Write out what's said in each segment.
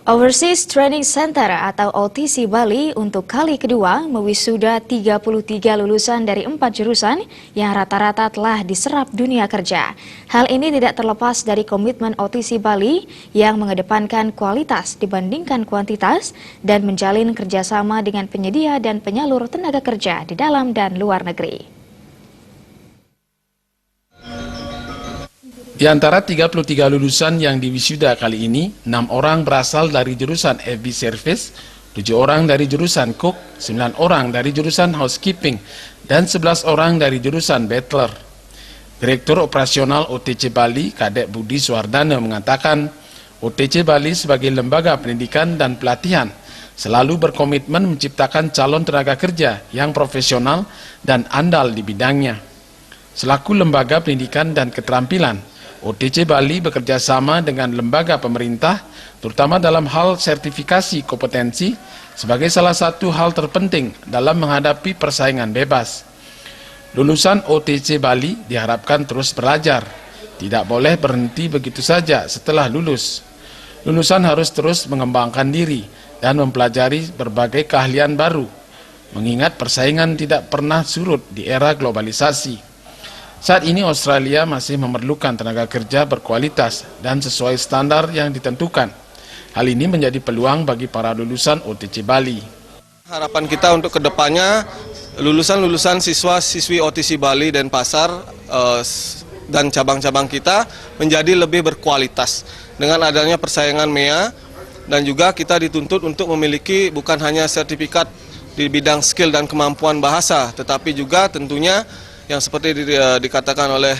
Overseas Training Center atau OTC Bali untuk kali kedua mewisuda 33 lulusan dari 4 jurusan yang rata-rata telah diserap dunia kerja. Hal ini tidak terlepas dari komitmen OTC Bali yang mengedepankan kualitas dibandingkan kuantitas dan menjalin kerjasama dengan penyedia dan penyalur tenaga kerja di dalam dan luar negeri. Di antara 33 lulusan yang diwisuda kali ini, 6 orang berasal dari jurusan FB Service, 7 orang dari jurusan Cook, 9 orang dari jurusan Housekeeping, dan 11 orang dari jurusan Butler. Direktur Operasional OTC Bali, Kadek Budi Suwardana mengatakan, OTC Bali sebagai lembaga pendidikan dan pelatihan selalu berkomitmen menciptakan calon tenaga kerja yang profesional dan andal di bidangnya. Selaku lembaga pendidikan dan keterampilan, OTC Bali bekerja sama dengan lembaga pemerintah, terutama dalam hal sertifikasi kompetensi, sebagai salah satu hal terpenting dalam menghadapi persaingan bebas. Lulusan OTC Bali diharapkan terus belajar, tidak boleh berhenti begitu saja setelah lulus. Lulusan harus terus mengembangkan diri dan mempelajari berbagai keahlian baru, mengingat persaingan tidak pernah surut di era globalisasi. Saat ini Australia masih memerlukan tenaga kerja berkualitas dan sesuai standar yang ditentukan. Hal ini menjadi peluang bagi para lulusan OTC Bali. Harapan kita untuk kedepannya, lulusan-lulusan siswa-siswi OTC Bali dan Pasar dan cabang-cabang kita menjadi lebih berkualitas. Dengan adanya persaingan MEA, dan juga kita dituntut untuk memiliki bukan hanya sertifikat di bidang skill dan kemampuan bahasa, tetapi juga tentunya yang seperti dikatakan oleh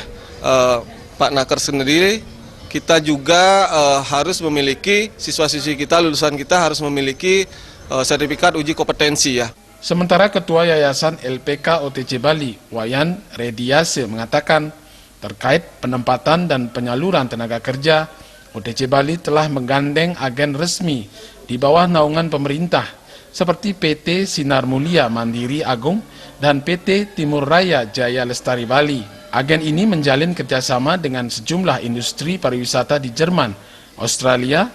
Pak Naker sendiri, kita juga harus memiliki, siswa-siswi kita, lulusan kita harus memiliki sertifikat uji kompetensi ya. Sementara Ketua Yayasan LPK OTC Bali, Wayan Rediase mengatakan, terkait penempatan dan penyaluran tenaga kerja, OTC Bali telah menggandeng agen resmi di bawah naungan pemerintah, seperti PT Sinar Mulia Mandiri Agung dan PT Timur Raya Jaya Lestari Bali. Agen ini menjalin kerjasama dengan sejumlah industri pariwisata di Jerman, Australia,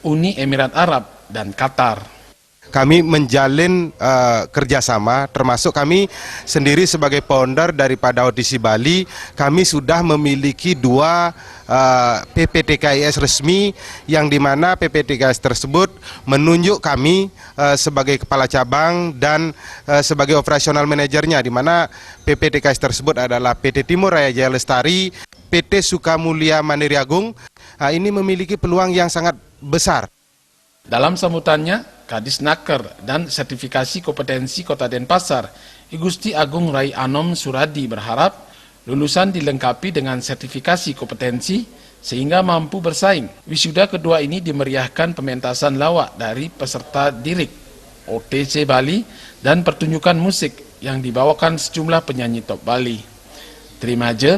Uni Emirat Arab, dan Qatar. Kami menjalin kerjasama, termasuk kami sendiri sebagai founder daripada OTC Bali, kami sudah memiliki 2 PPTKIS resmi, yang dimana PPTKIS tersebut menunjuk kami sebagai kepala cabang dan sebagai operasional manajernya, di mana PPTKIS tersebut adalah PT Timur Raya Jaya Lestari, PT Sukamulia Mandiri Agung. Ini memiliki peluang yang sangat besar. Dalam sambutannya, Kadis Naker dan Sertifikasi Kompetensi Kota Denpasar, I Gusti Agung Rai Anom Suradi berharap lulusan dilengkapi dengan sertifikasi kompetensi sehingga mampu bersaing. Wisuda kedua ini dimeriahkan pementasan lawak dari peserta didik OTC Bali dan pertunjukan musik yang dibawakan sejumlah penyanyi top Bali. Terima kasih.